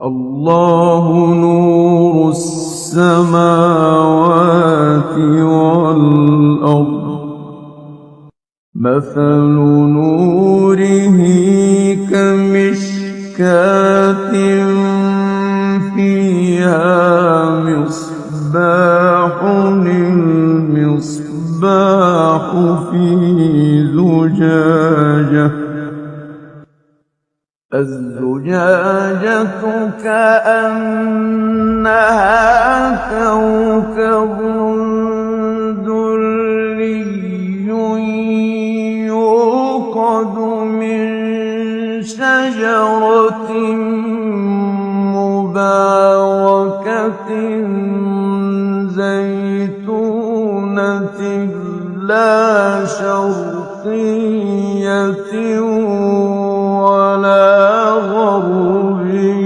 الله نور السماوات والأرض مثل نوره كمشكاة فيها مصباح المصباح في زجاجة الزجاجة كأنها كوكب دري يوقد من شجرة مباركة زيتونة لا شرقية ولا غربية